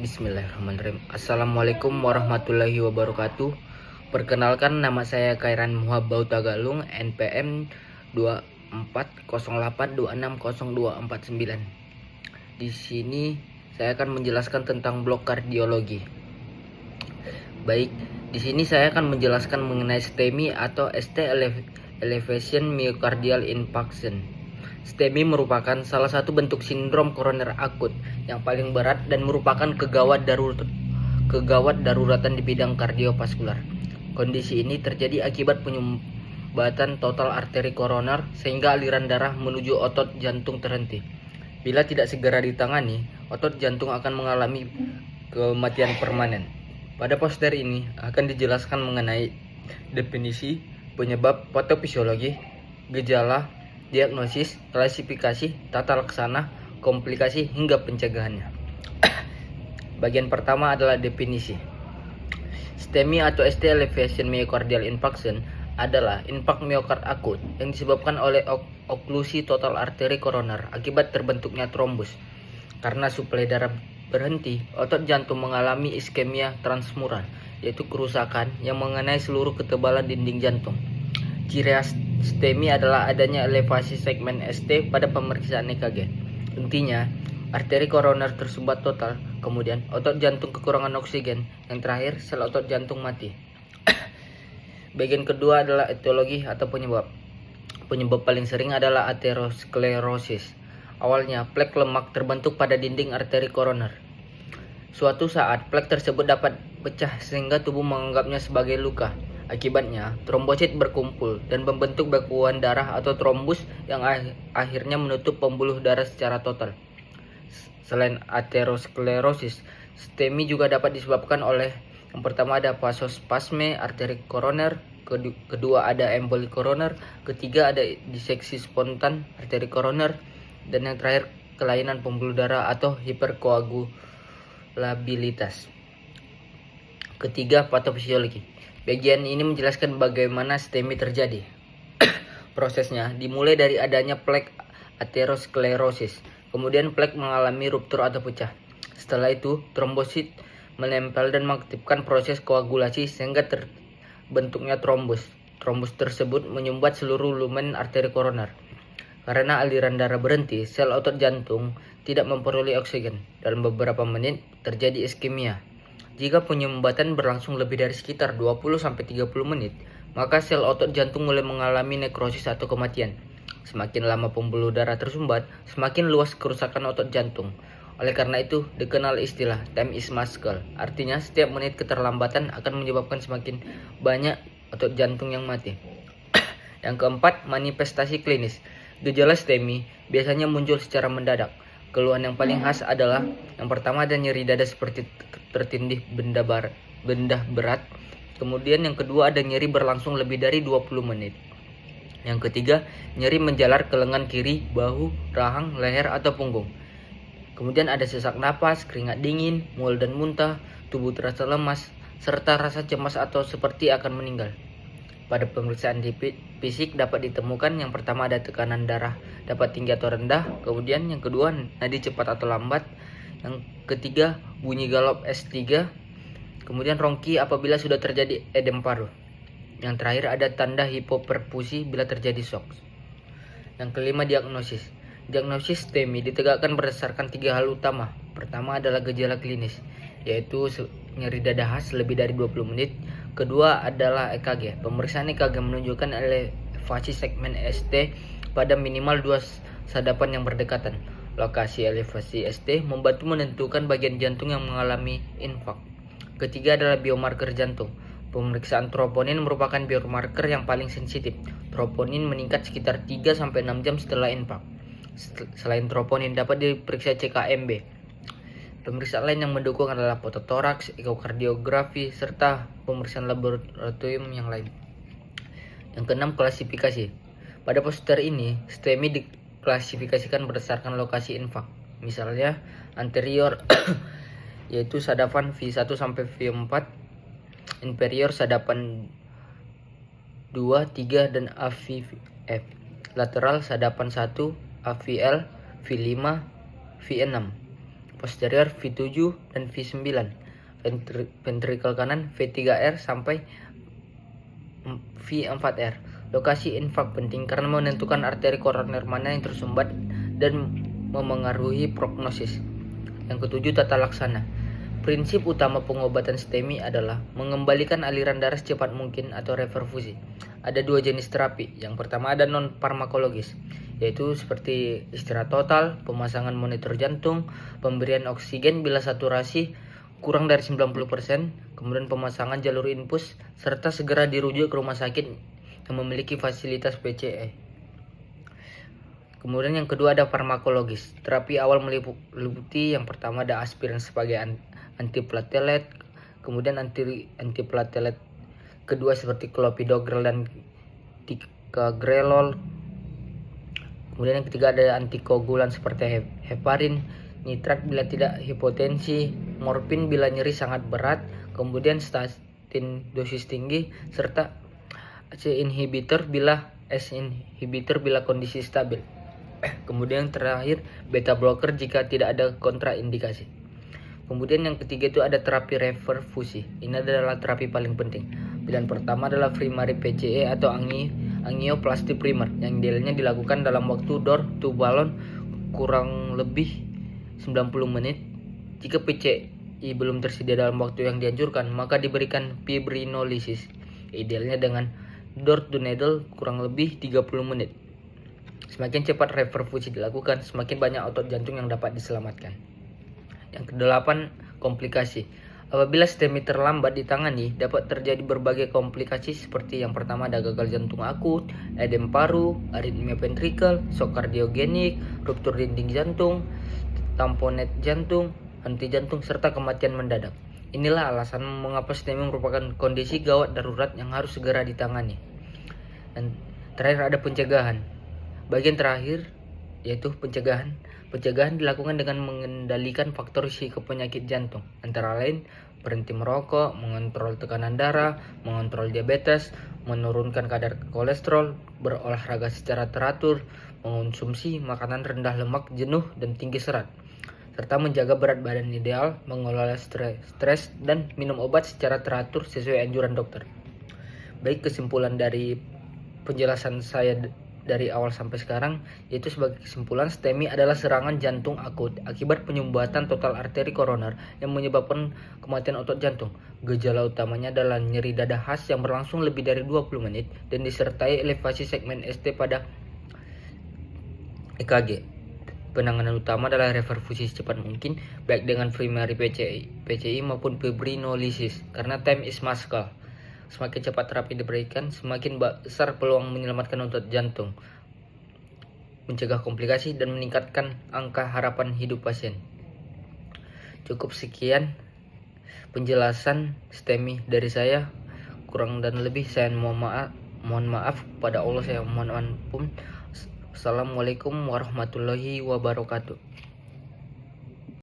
Bismillahirrahmanirrahim. Assalamualaikum warahmatullahi wabarakatuh. Perkenalkan, nama saya Kairan Muhabbau Tagalung, NPM 2408260249. Di sini saya akan menjelaskan tentang blok kardiologi. Baik, di sini saya akan menjelaskan mengenai STEMI atau ST Elevation Myocardial Infarction. STEMI merupakan salah satu bentuk sindrom koroner akut yang paling berat dan merupakan kegawat daruratan di bidang kardiovaskular. Kondisi ini terjadi akibat penyumbatan total arteri koroner sehingga aliran darah menuju otot jantung terhenti. Bila tidak segera ditangani, otot jantung akan mengalami kematian permanen. Pada poster ini akan dijelaskan mengenai definisi, penyebab, patofisiologi, gejala, diagnosis, klasifikasi, tata laksana, komplikasi, hingga pencegahannya. Bagian pertama adalah definisi. STEMI atau ST Elevation Myocardial Infarction adalah infark miokard akut yang disebabkan oleh oklusi total arteri koroner akibat terbentuknya trombus. Karena suplai darah berhenti, otot jantung mengalami iskemia transmural, yaitu kerusakan yang mengenai seluruh ketebalan dinding jantung. Ciri khas STEMI adalah adanya elevasi segmen ST pada pemeriksaan EKG. Intinya, arteri koroner tersumbat total, kemudian otot jantung kekurangan oksigen, yang terakhir sel otot jantung mati. Bagian kedua adalah etiologi atau penyebab. Penyebab paling sering adalah aterosklerosis. Awalnya, plek lemak terbentuk pada dinding arteri koroner. Suatu saat, plek tersebut dapat pecah sehingga tubuh menganggapnya sebagai luka. Akibatnya, trombosit berkumpul dan membentuk bekuan darah atau trombus yang akhirnya menutup pembuluh darah secara total. Selain aterosklerosis, STEMI juga dapat disebabkan oleh yang pertama ada vasospasme arteri koroner, kedua ada emboli koroner, ketiga ada diseksi spontan arteri koroner, dan yang terakhir kelainan pembuluh darah atau hiperkoagulabilitas. Ketiga, patofisiologi. Bagian ini menjelaskan bagaimana STEMI terjadi. Prosesnya dimulai dari adanya plek aterosklerosis. Kemudian plek mengalami ruptur atau pecah. Setelah itu, trombosit menempel dan mengaktifkan proses koagulasi sehingga terbentuknya trombus. Trombus tersebut menyumbat seluruh lumen arteri koroner. Karena aliran darah berhenti, sel otot jantung tidak memperoleh oksigen. Dalam beberapa menit terjadi iskemia. Jika penyumbatan berlangsung lebih dari sekitar 20-30 menit, maka sel otot jantung mulai mengalami nekrosis atau kematian. Semakin lama pembuluh darah tersumbat, semakin luas kerusakan otot jantung. Oleh karena itu, dikenal istilah time is muscle. Artinya, setiap menit keterlambatan akan menyebabkan semakin banyak otot jantung yang mati. Yang keempat, manifestasi klinis. Gejala STEMI biasanya muncul secara mendadak. Keluhan yang paling khas adalah yang pertama ada nyeri dada seperti tertindih benda berat. Kemudian yang kedua ada nyeri berlangsung lebih dari 20 menit. Yang ketiga, nyeri menjalar ke lengan kiri, bahu, rahang, leher, atau punggung. Kemudian ada sesak napas, keringat dingin, mual dan muntah, tubuh terasa lemas, serta rasa cemas atau seperti akan meninggal. Pada pemeriksaan fisik dapat ditemukan yang pertama ada tekanan darah dapat tinggi atau rendah, kemudian yang kedua nadi cepat atau lambat, yang ketiga bunyi galop S3, kemudian rongki apabila sudah terjadi edem paru. Yang terakhir ada tanda hipoperfusi bila terjadi shock. Yang kelima, diagnosis. Diagnosis STEMI ditegakkan berdasarkan 3 hal utama. Pertama adalah gejala klinis, yaitu nyeri dada khas lebih dari 20 menit. Kedua adalah EKG. Pemeriksaan EKG menunjukkan elevasi segmen ST pada minimal 2 sadapan yang berdekatan. Lokasi elevasi ST membantu menentukan bagian jantung yang mengalami infark. Ketiga adalah biomarker jantung. Pemeriksaan troponin merupakan biomarker yang paling sensitif. Troponin meningkat sekitar 3-6 jam setelah infark. Selain troponin dapat diperiksa CKMB. Pemeriksaan lain yang mendukung adalah fototoraks, ekokardiografi, serta pemeriksaan laboratorium yang lain. Yang keenam, klasifikasi. Pada poster ini, STEMI diklasifikasikan berdasarkan lokasi infark. Misalnya, anterior yaitu sadapan V1 sampai V4, inferior sadapan 2, 3, dan AVF. Lateral sadapan 1, AVL, V5, V6. posterior V7 dan V9, ventrikel kanan V3R sampai V4R. Lokasi infak penting karena menentukan arteri koroner mana yang tersumbat dan memengaruhi prognosis. Yang ketujuh, tata laksana. Prinsip utama pengobatan STEMI adalah mengembalikan aliran darah secepat mungkin atau reperfusi. Ada dua jenis terapi. Yang pertama ada non-farmakologis, yaitu seperti istirahat total, pemasangan monitor jantung, pemberian oksigen bila saturasi kurang dari 90%, kemudian pemasangan jalur infus, serta segera dirujuk ke rumah sakit yang memiliki fasilitas PCE. Kemudian yang kedua ada farmakologis. Terapi awal meliputi yang pertama ada aspirin sebagai antiplatelet, kemudian antiplatelet kedua seperti clopidogrel dan ticagrelol. Kemudian yang ketiga ada antikoagulan seperti heparin, nitrat bila tidak hipotensi, morfin bila nyeri sangat berat, kemudian statin dosis tinggi, serta ACE inhibitor bila kondisi stabil. Kemudian terakhir beta blocker jika tidak ada kontraindikasi. Kemudian yang ketiga itu ada terapi reperfusi. Ini adalah terapi paling penting. Pilihan pertama adalah primary PCE atau angioplasti primer yang idealnya dilakukan dalam waktu door to balloon kurang lebih 90 menit. Jika PCI belum tersedia dalam waktu yang dianjurkan, maka diberikan fibrinolisis. Idealnya dengan door to needle kurang lebih 30 menit. Semakin cepat reperfusi dilakukan, semakin banyak otot jantung yang dapat diselamatkan. Yang kedelapan, komplikasi. Apabila STEMI terlambat ditangani, dapat terjadi berbagai komplikasi seperti yang pertama ada gagal jantung akut, edem paru, aritmia ventrikel, shock kardiogenik, ruptur dinding jantung, tamponet jantung, henti jantung, serta kematian mendadak. Inilah alasan mengapa STEMI merupakan kondisi gawat darurat yang harus segera ditangani. Dan terakhir ada pencegahan. Bagian terakhir yaitu pencegahan. Pencegahan dilakukan dengan mengendalikan faktor risiko penyakit jantung, antara lain berhenti merokok, mengontrol tekanan darah, mengontrol diabetes, menurunkan kadar kolesterol, berolahraga secara teratur, mengonsumsi makanan rendah lemak, jenuh dan tinggi serat, serta menjaga berat badan ideal, mengelola stres, dan minum obat secara teratur sesuai anjuran dokter. Baik, kesimpulan dari penjelasan saya dari awal sampai sekarang, yaitu sebagai kesimpulan, STEMI adalah serangan jantung akut akibat penyumbatan total arteri koroner yang menyebabkan kematian otot jantung. Gejala utamanya adalah nyeri dada khas yang berlangsung lebih dari 20 menit dan disertai elevasi segmen ST pada EKG. Penanganan utama adalah reperfusi secepat mungkin, baik dengan primary PCI maupun fibrinolisis, karena time is muscle. Semakin cepat terapi diberikan, semakin besar peluang menyelamatkan otot jantung, mencegah komplikasi, dan meningkatkan angka harapan hidup pasien. Cukup sekian penjelasan STEMI dari saya. Kurang dan lebih saya mohon maaf pada Allah, saya mohon ampun. Assalamualaikum warahmatullahi wabarakatuh.